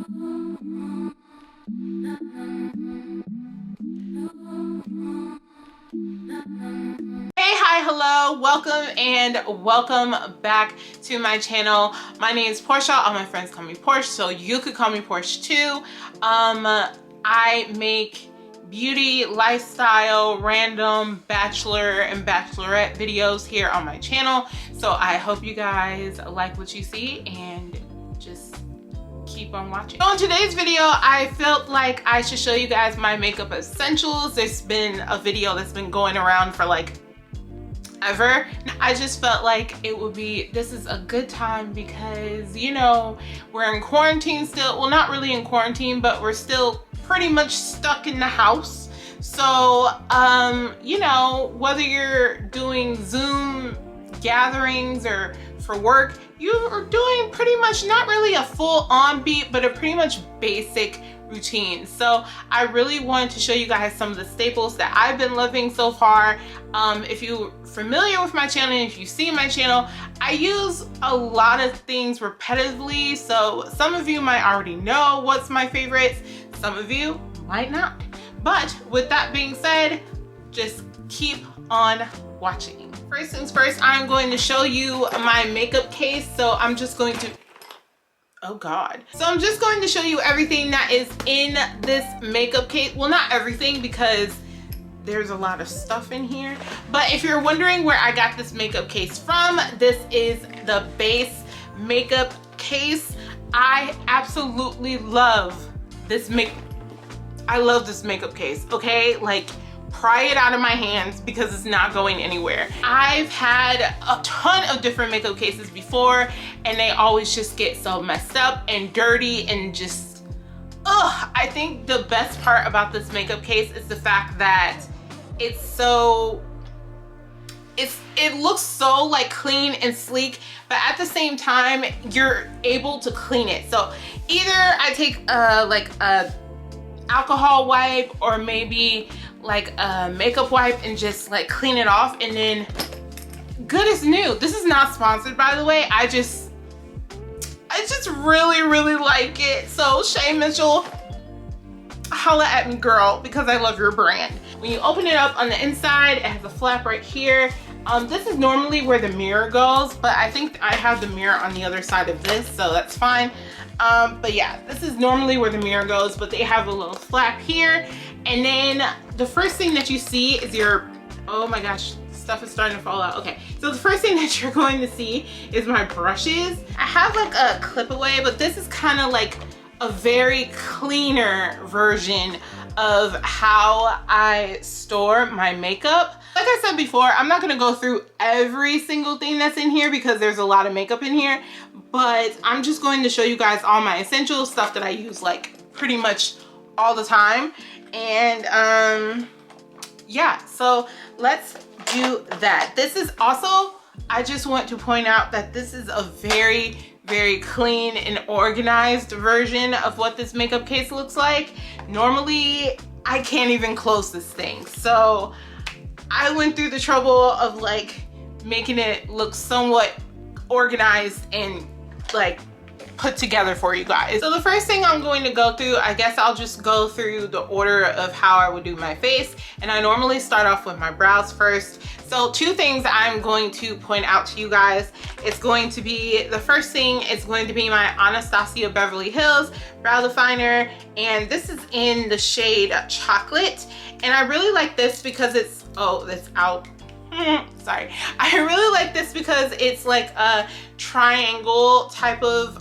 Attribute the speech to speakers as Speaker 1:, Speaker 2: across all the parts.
Speaker 1: Hey, hi, hello, welcome back to my channel. My name is Porsh. All my friends call me Porsh, so you could call me Porsh too. I make beauty, lifestyle, random bachelor and bachelorette videos here on my channel. So I hope you guys like what you see and just keep on watching. So in today's video, I felt like I should show you guys my makeup essentials. There's been a video that's been going around for like ever. I just felt like this is a good time because, you know, we're in quarantine still. Well, not really in quarantine, but we're still pretty much stuck in the house. So, you know, whether you're doing Zoom gatherings or for work, you are doing pretty much not really a full on beat, but a pretty much basic routine. So I really wanted to show you guys some of the staples that I've been loving so far. If you're familiar with my channel, if you see my channel, I use a lot of things repetitively. So some of you might already know what's my favorites. Some of you might not. But with that being said, just keep on watching. First things first, I'm going to show you my makeup case. So I'm just going to oh God. So I'm just going to show you everything that is in this makeup case. Well, not everything because there's a lot of stuff in here. But if you're wondering where I got this makeup case from, this is the base makeup case. I absolutely love this I love this makeup case, okay? Like, pry it out of my hands because it's not going anywhere. I've had a ton of different makeup cases before and they always just get so messed up and dirty and just, ugh. I think the best part about this makeup case is the fact that it looks so like clean and sleek, but at the same time, you're able to clean it. So either I take like a alcohol wipe or maybe like a makeup wipe and just like clean it off and then good as new. This is not sponsored, by the way. I just really like it. So Shay Mitchell, holla at me, girl, because I love your brand. When you open it up on the inside, it has a flap right here. This is normally where the mirror goes, but I think I have the mirror on the other side of this, so that's fine. But yeah, this is normally where the mirror goes, but they have a little flap here. And then the first thing that you see is oh my gosh, stuff is starting to fall out. Okay, so the first thing that you're going to see is my brushes. I have like a clip away, but this is kind of like a very cleaner version of how I store my makeup. Like I said before, I'm not gonna go through every single thing that's in here because there's a lot of makeup in here, but I'm just going to show you guys all my essential stuff that I use like pretty much all the time. And yeah, so let's do that. This is also, I just want to point out that this is a very clean and organized version of what this makeup case looks like. Normally, I can't even close this thing. So I went through the trouble of like making it look somewhat organized and like put together for you guys. So the first thing I'm going to go through, I guess I'll just go through the order of how I would do my face. And I normally start off with my brows first. So two things I'm going to point out to you guys. It's going to be, the first thing is going to be my Anastasia Beverly Hills brow definer. And this is in the shade Chocolate. And I really like this because it's, oh, that's out. Sorry. I really like this because it's like a triangle type of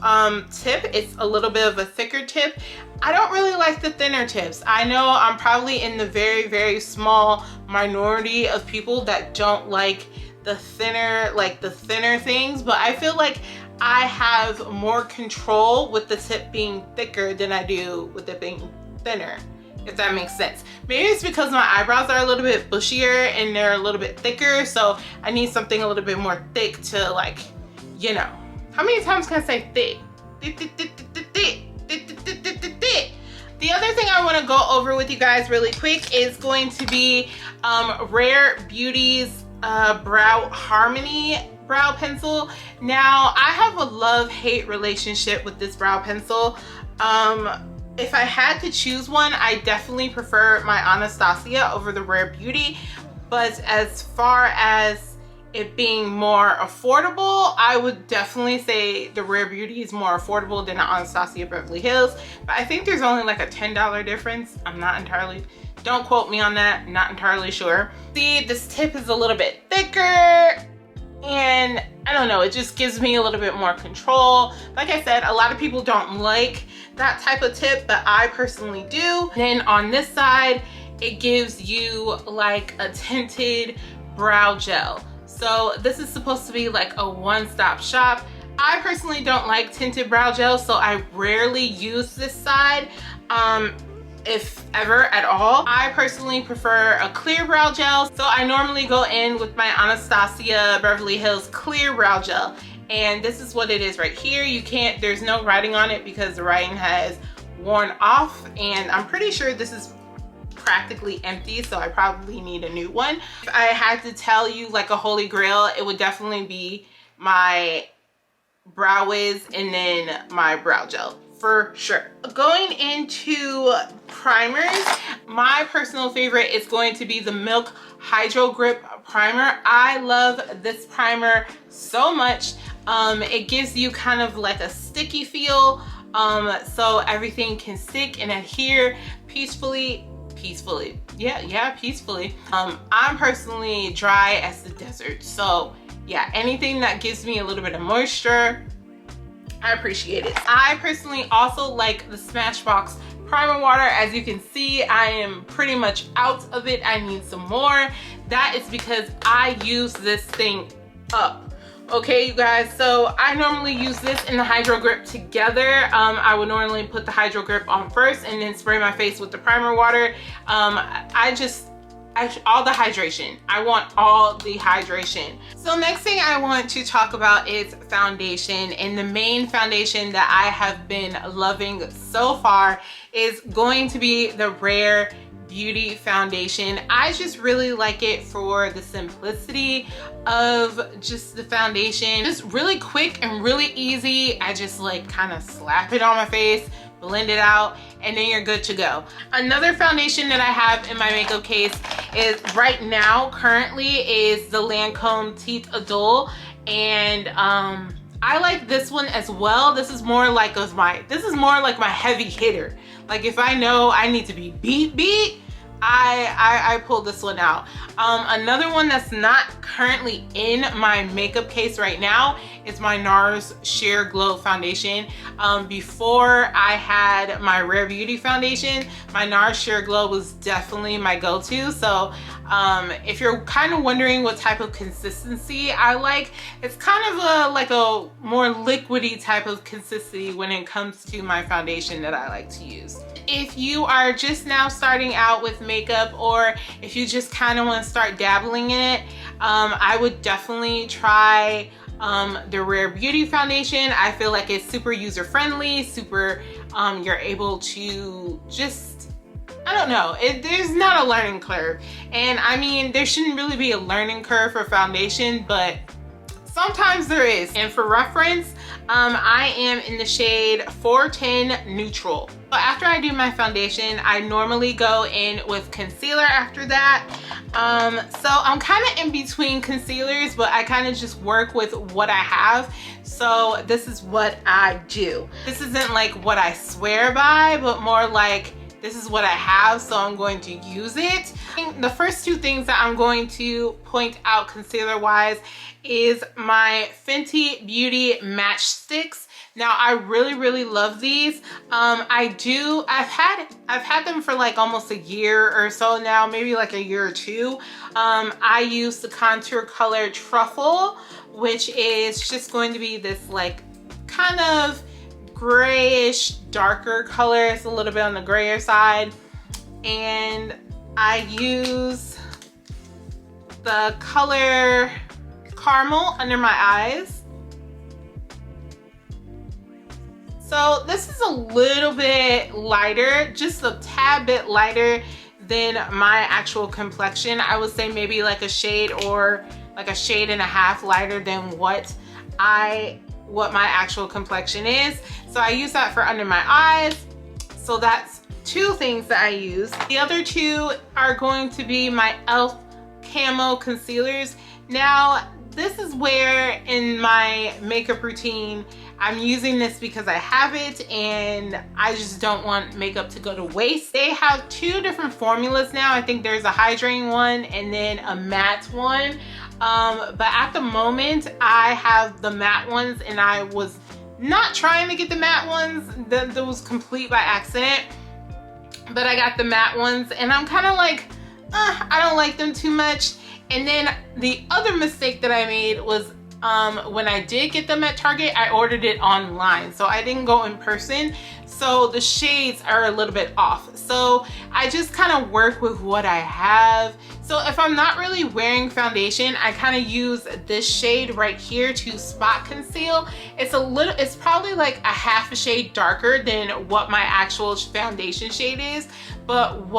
Speaker 1: tip. It's a little bit of a thicker tip. I don't really like the thinner tips. I know I'm probably in the very small minority of people that don't like the thinner things, but I feel like I have more control with the tip being thicker than I do with it being thinner, if that makes sense. Maybe it's because my eyebrows are a little bit bushier and they're a little bit thicker, so I need something a little bit more thick to, like, you know. How many times can I say thick? The other thing I want to go over with you guys really quick is going to be Rare Beauty's Brow Harmony brow pencil. Now, I have a love-hate relationship with this brow pencil. If I had to choose one, I definitely prefer my Anastasia over the Rare Beauty. But as far as it being more affordable, I would definitely say the Rare Beauty is more affordable than the Anastasia Beverly Hills. But I think there's only like a $10 difference. I'm not entirely, don't quote me on that, not entirely sure. See, this tip is a little bit thicker, and I don't know, it just gives me a little bit more control. Like I said, a lot of people don't like that type of tip, but I personally do. Then on this side, it gives you like a tinted brow gel. So this is supposed to be like a one-stop shop. I personally don't like tinted brow gel, so I rarely use this side. If ever at all. I personally prefer a clear brow gel, so I normally go in with my Anastasia Beverly Hills clear brow gel, and this is what it is right here. You can't, there's no writing on it because the writing has worn off, and I'm pretty sure this is practically empty, so I probably need a new one. If I had to tell you like a holy grail, it would definitely be my Brow Wiz and then my brow gel, for sure. Going into primers, my personal favorite is going to be the Milk Hydro Grip Primer. I love this primer so much. It gives you kind of like a sticky feel, so everything can stick and adhere peacefully. Peacefully. I'm personally dry as the desert, so yeah, anything that gives me a little bit of moisture, I appreciate it. I personally also like the Smashbox primer water. As you can see, I am pretty much out of it. I need some more. That is because I use this thing up. Okay, you guys, so I normally use this and the Hydro Grip together. I would normally put the Hydro Grip on first and then spray my face with the primer water. All the hydration. I want all the hydration. So next thing I want to talk about is foundation, and the main foundation that I have been loving so far is going to be the Rare Beauty foundation. I just really like it for the simplicity of just the foundation. Just really quick and really easy. I just like kind of slap it on my face, blend it out, and then you're good to go. Another foundation that I have in my makeup case is right now currently is the Lancome Teeth Adole, and I like this one as well. This is more like my heavy hitter. Like if I know I need to be beat, I pull this one out. Another one that's not currently in my makeup case right now is my NARS Sheer Glow foundation. Before I had my Rare Beauty foundation, my NARS Sheer Glow was definitely my go-to. So if you're kind of wondering what type of consistency I like, it's kind of like a more liquidy type of consistency when it comes to my foundation that I like to use. If you are just now starting out with makeup, or if you just kind of want to start dabbling in it, I would definitely try the Rare Beauty foundation. I feel like it's super user-friendly, super, you're able to just, I don't know, there's not a learning curve. And I mean, there shouldn't really be a learning curve for foundation, but sometimes there is. And for reference, I am in the shade 410 Neutral. So after I do my foundation, I normally go in with concealer after that. So I'm kind of in between concealers, but I kind of just work with what I have. So this is what I do. This isn't like what I swear by, but more like this is what I have, so I'm going to use it. The first two things that I'm going to point out concealer wise is my Fenty Beauty Matchsticks. Now I really love these. I've had them for like almost a year or so now, maybe like a year or two. I use the contour color Truffle, which is just going to be this like kind of grayish darker color. It's a little bit on the grayer side, and I use the color Caramel under my eyes. So this is a little bit lighter, just a tad bit lighter than my actual complexion. I would say maybe like a shade or like a shade and a half lighter than what what my actual complexion is. So I use that for under my eyes. So that's two things that I use. The other two are going to be my e.l.f. camo concealers. Now, this is where in my makeup routine, I'm using this because I have it and I just don't want makeup to go to waste. They have two different formulas now. I think there's a hydrating one and then a matte one. But at the moment, I have the matte ones, and I was not trying to get the matte ones. That was complete by accident. But I got the matte ones, and I'm kind of like, I don't like them too much. And then the other mistake that I made was when I did get them at Target, I ordered it online. So I didn't go in person. So the shades are a little bit off. So I just kind of work with what I have. So if I'm not really wearing foundation, I kind of use this shade right here to spot conceal. It's probably like a half a shade darker than what my actual foundation shade is. But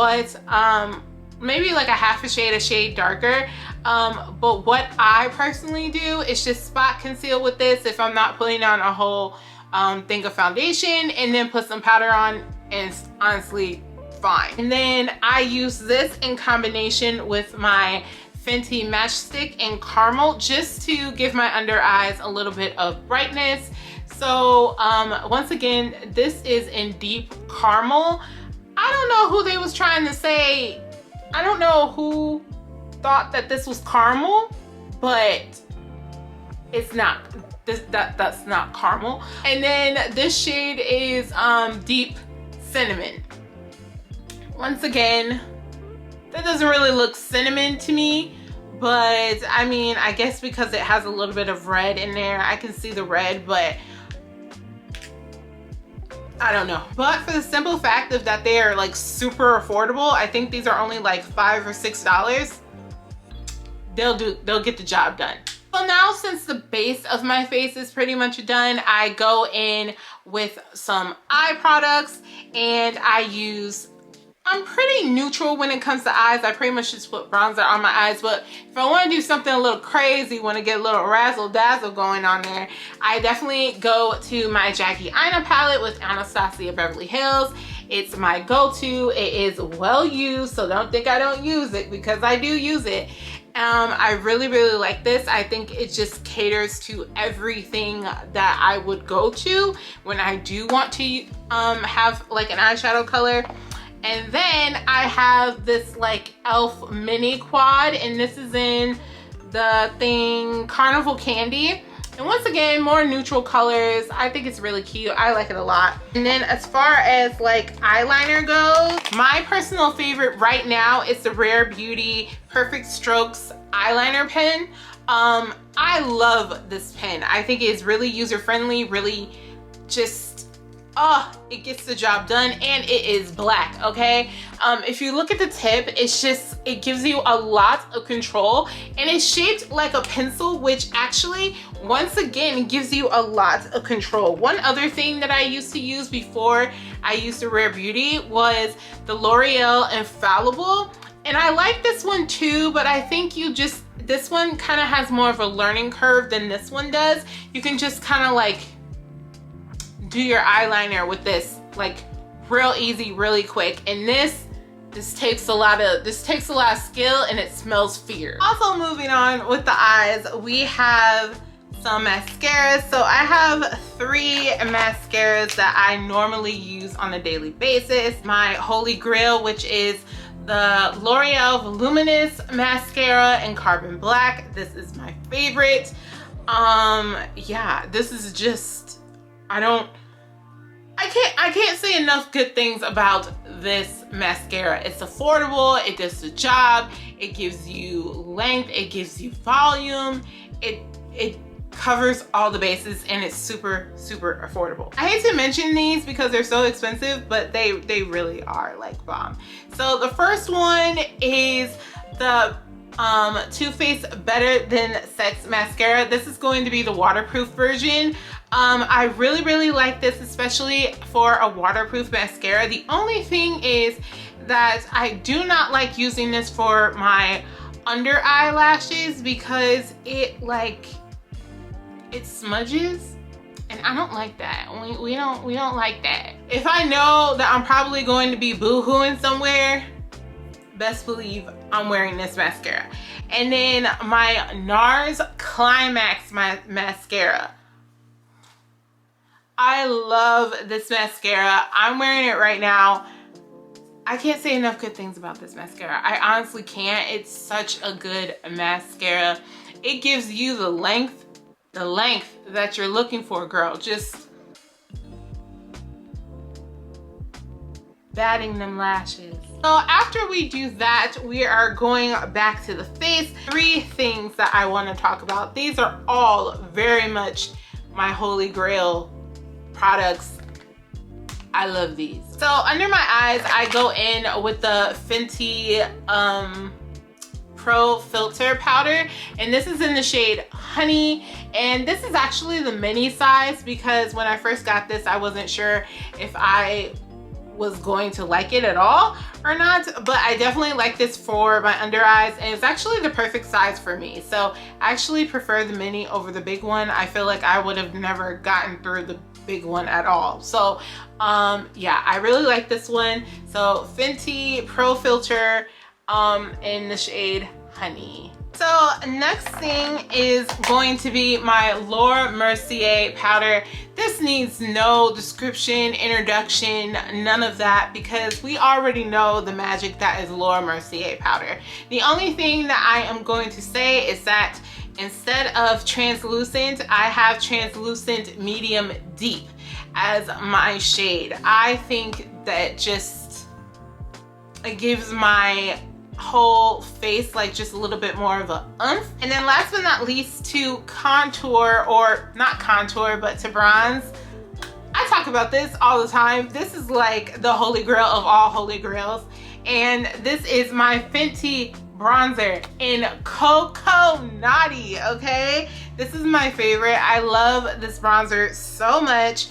Speaker 1: maybe like a shade darker. But what I personally do is just spot conceal with this if I'm not putting on a whole thing of foundation, and then put some powder on, and it's honestly fine. And then I use this in combination with my Fenty Matchstick in Caramel just to give my under eyes a little bit of brightness. So once again, this is in Deep Caramel. I don't know who they was trying to say. I don't know who thought that this was caramel, but it's not. That's not caramel. And then this shade is Deep Cinnamon. Once again, that doesn't really look cinnamon to me, but I mean, I guess because it has a little bit of red in there, I can see the red, but I don't know. But for the simple fact of that they are like super affordable, I think these are only like $5 or $6. They'll get the job done. So now, since the base of my face is pretty much done, I go in with some eye products, and I'm pretty neutral when it comes to eyes. I pretty much just put bronzer on my eyes, but if I want to do something a little crazy, want to get a little razzle dazzle going on there, I definitely go to my Jackie Aina palette with Anastasia Beverly Hills. It's my go-to. It is well used, so don't think I don't use it, because I do use it. I really like this. I think it just caters to everything that I would go to when I do want to have like an eyeshadow color. And then I have this like e.l.f. mini quad, and this is in the thing Carnival Candy. And once again, more neutral colors. I think it's really cute. I like it a lot. And then as far as like eyeliner goes, my personal favorite right now is the Rare Beauty Perfect Strokes eyeliner pen. I love this pen. I think it's really user-friendly, really just, it gets the job done, and it is black, okay? If you look at the tip, it gives you a lot of control, and it's shaped like a pencil, which actually, once again, gives you a lot of control. One other thing that I used to use before I used the Rare Beauty was the L'Oreal Infallible, and I like this one too, but I think this one kind of has more of a learning curve than this one does. You can just kind of like do your eyeliner with this like real easy, really quick. And this takes a lot of skill, and it smells fierce. Also, moving on with the eyes, we have some mascaras. So I have 3 mascaras that I normally use on a daily basis. My holy grail, which is the L'Oreal Voluminous Mascara in Carbon Black. This is my favorite. Yeah, this is just, I can't say enough good things about this mascara. It's affordable, it does the job, it gives you length, it gives you volume, it covers all the bases, and it's super affordable. I hate to mention these because they're so expensive, but they really are like bomb. So the first one is the Too Faced Better Than Sex mascara. This is going to be the waterproof version. I really like this, especially for a waterproof mascara. The only thing is that I do not like using this for my under eyelashes because it it smudges, and I don't like that. We don't like that. If I know that I'm probably going to be boo-hooing somewhere, best believe I'm wearing this mascara. And then my NARS Climax mascara. I love this mascara. I'm wearing it right now. I can't say enough good things about this mascara. I honestly can't. It's such a good mascara. It gives you the length that you're looking for, girl. Just batting them lashes. So after we do that, we are going back to the face. 3 things that I want to talk about. These are all very much my holy grail products. I love these. So under my eyes, I go in with the Fenty Pro Filter Powder, and this is in the shade Honey, and this is actually the mini size because when I first got this, I wasn't sure if I was going to like it at all or not, but I definitely like this for my under eyes, and it's actually the perfect size for me. So I actually prefer the mini over the big one. I feel like I would have never gotten through the big one at all. So yeah, I really like this one. So Fenty Pro Filter in the shade Honey. So next thing is going to be my Laura Mercier powder. This needs no description, introduction, none of that, because we already know the magic that is Laura Mercier powder. The only thing that I am going to say is that instead of translucent, I have translucent medium deep as my shade. I think that just, it gives my whole face like just a little bit more of a oomph. And then last but not least, to contour, or not contour, but to bronze. I talk about this all the time. This is like the holy grail of all holy grails. And this is my Fenty bronzer in Cocoa Naughty, okay? This is my favorite. I love this bronzer so much.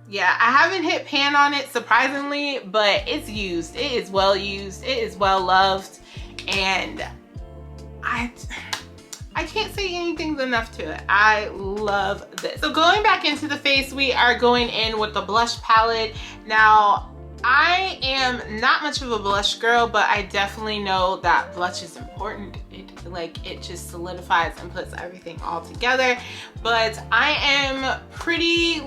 Speaker 1: Yeah, I haven't hit pan on it, surprisingly, but it's used. It is well used. It is well loved, and I can't say anything's enough to it. I love this. So going back into the face, we are going in with the blush palette. Now, I am not much of a blush girl, but I definitely know that blush is important. It just solidifies and puts everything all together. But I am pretty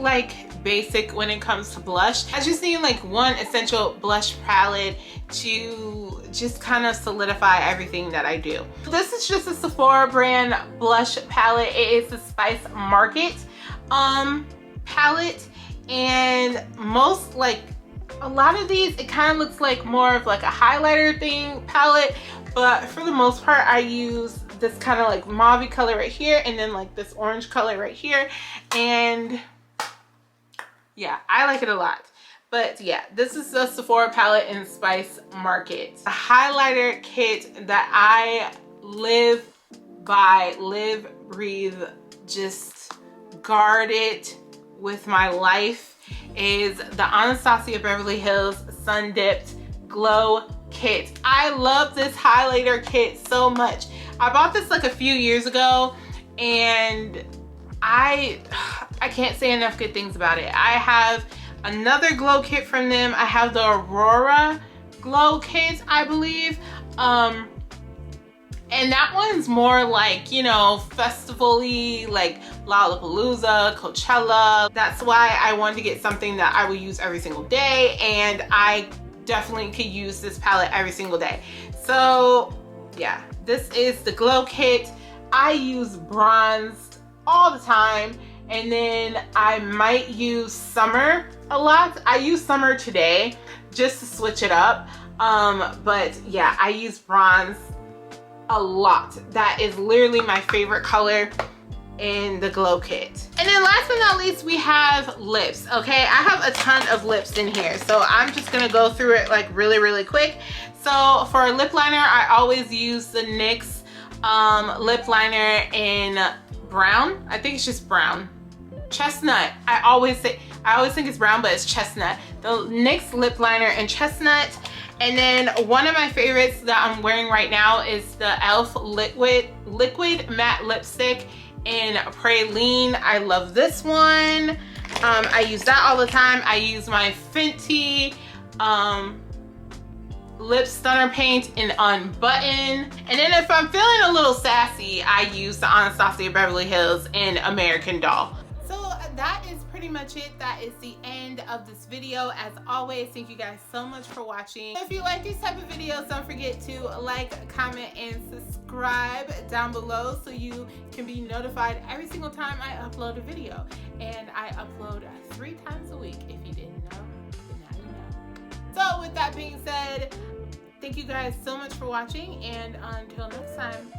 Speaker 1: basic when it comes to blush. I just need one essential blush palette to just kind of solidify everything that I do. This is just a Sephora brand blush palette. It is the Spice Market palette, and most a lot of these, it kind of looks like more of a highlighter thing palette, but for the most part I use this kind of mauve color right here, and then this orange color right here, and yeah, I like it a lot. But yeah, this is the Sephora palette in Spice Market. A highlighter kit that I live by, live, breathe, just guard it with my life, is the Anastasia Beverly Hills Sun Dipped Glow Kit. I love this highlighter kit so much. I bought this a few years ago, and I can't say enough good things about it. I have another glow kit from them. I have the Aurora Glow Kit, I believe. And that one's more festival-y, Lollapalooza, Coachella. That's why I wanted to get something that I will use every single day, and I definitely could use this palette every single day. So yeah, this is the glow kit. I use bronze all the time, and then I might use summer a lot. I use summer today just to switch it up, but yeah, I use bronze a lot. That is literally my favorite color in the glow kit. And then last but not least, we have lips. Okay, I have a ton of lips in here, so I'm just gonna go through it really quick. So for a lip liner, I always use the NYX lip liner in brown. I think it's just brown. Chestnut. I always think it's brown, but it's chestnut. The NYX lip liner in chestnut. And then one of my favorites that I'm wearing right now is the e.l.f. liquid matte lipstick in Praline. I love this one. I use that all the time. I use my Fenty lip stunner paint in Unbutton. And then if I'm feeling a little sassy, I use the Anastasia Beverly Hills in American Doll. So that is pretty much it. That is the end of this video. As always, thank you guys so much for watching. If you like these type of videos, don't forget to like, comment, and subscribe down below so you can be notified every single time I upload a video. And I upload 3 times a week. If you didn't know, then now you know. So with that being said, thank you guys so much for watching, and until next time,